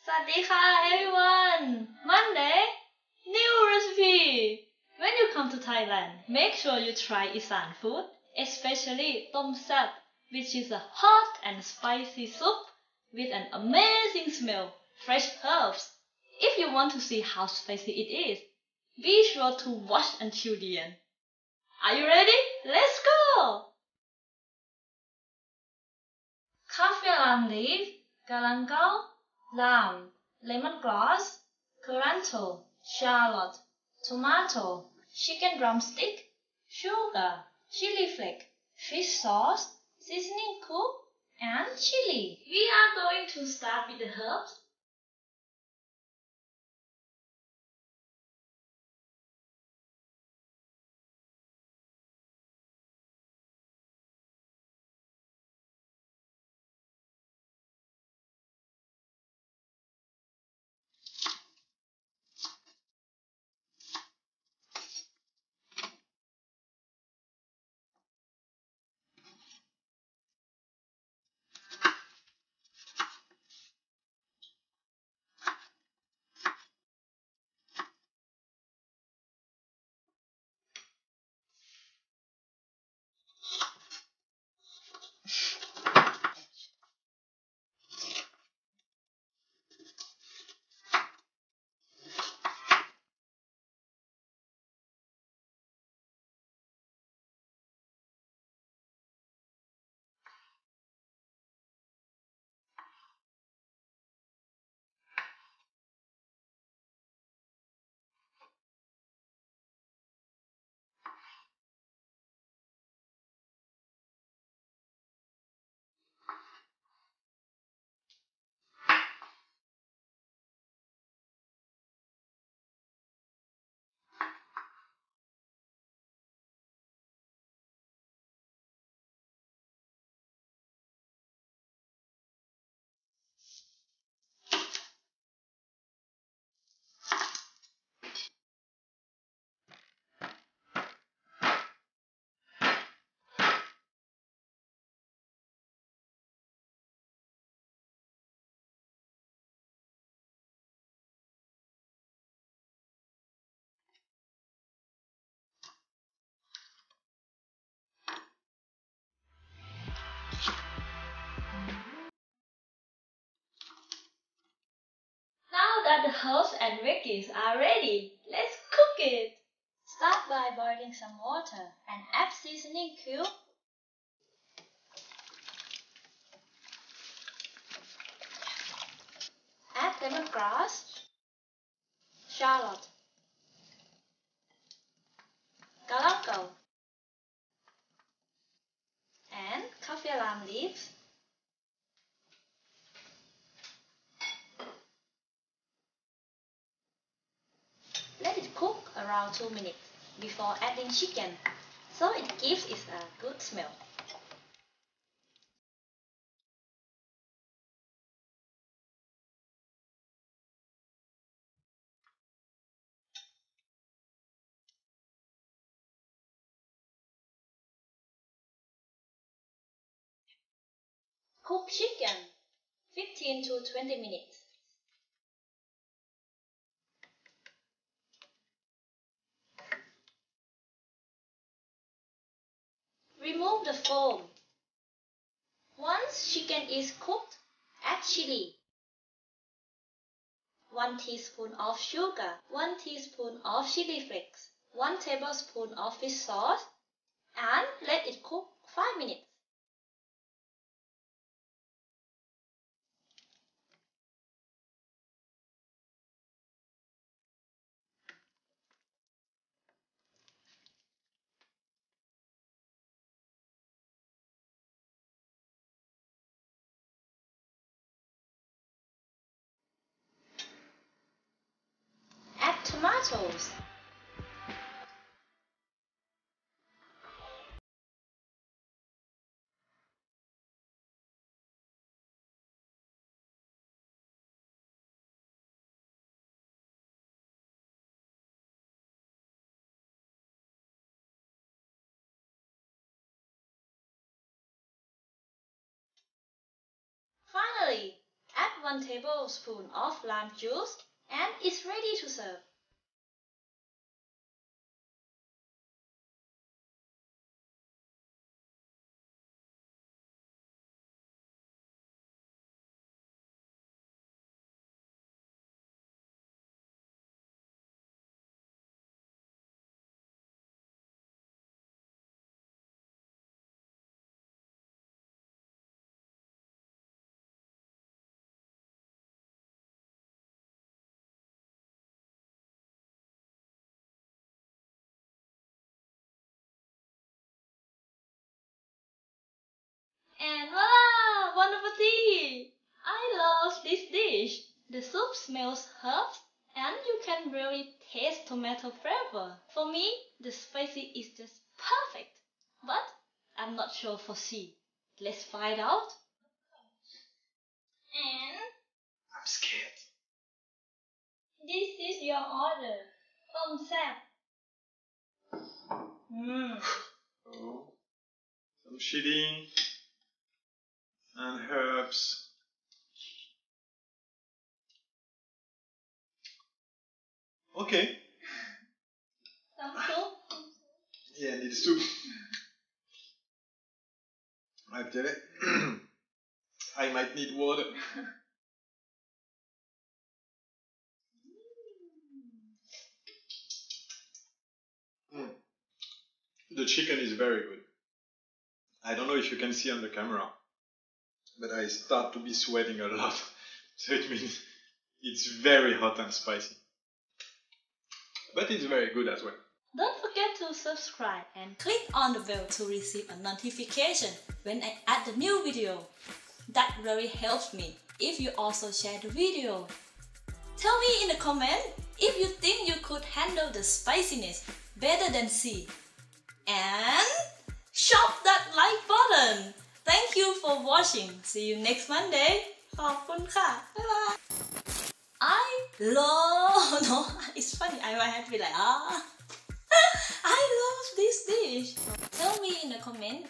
สวัสดีค่ะ everyone Monday new recipe when you come to Thailand make sure you try Isaan food especially tom sap which is a hot and spicy soup with an amazing smell fresh herbs if you want to see how spicy it is be sure to watch until the end are you ready let's go Kaffir leaf Galangal lime lemongrass, Culantro, Shallots, tomato, chicken drumstick, sugar, chili flake, fish sauce, seasoning cube, and chili. We are going to start with the herbs. Now that the herbs and veggies are ready, let's cook it. Start by boiling some water and add seasoning cube. Add lemongrass, shallot, galangal, and kaffir lime leaves. Let it cook around 2 minutes before adding chicken, so it gives it a good smell. Cook chicken 15 to 20 minutes. Remove the foam. Once chicken is cooked, add chili. 1 teaspoon of sugar, 1 teaspoon of chili flakes, 1 tablespoon of fish sauce, and let it cook 5 minutes. Add tomatoes. Finally, add 1 tablespoon of lime juice and it's ready to serve. And voila! Bon appetit! I love this dish. The soup smells herbs and you can really taste tomato flavor. For me, the spicy is just perfect. But I'm not sure for C. Let's find out. And I'm scared. this is your order. Tom Saap. Oh, some chili and herbs. Okay. Some soup. Yeah, need soup. I tell it. I might need water. The chicken is very good. I don't know if you can see on the camera, but I start to be sweating a lot. So it means it's very hot and spicy. But it's very good as well. Don't forget to subscribe and click on the bell to receive a notification when I add a new video. That really helps me if you also share the video. Tell me in the comment if you think you could handle the spiciness better than C. And shop that like button. Thank you for watching. See you next Monday. ขอบคุณค่ะ บ๊ายบาย No, it's funny. I might have to be like, I love this dish. Tell me in the comment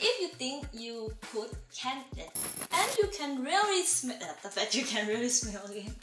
if you think you could can it. And you can really smell the fact you can really smell again.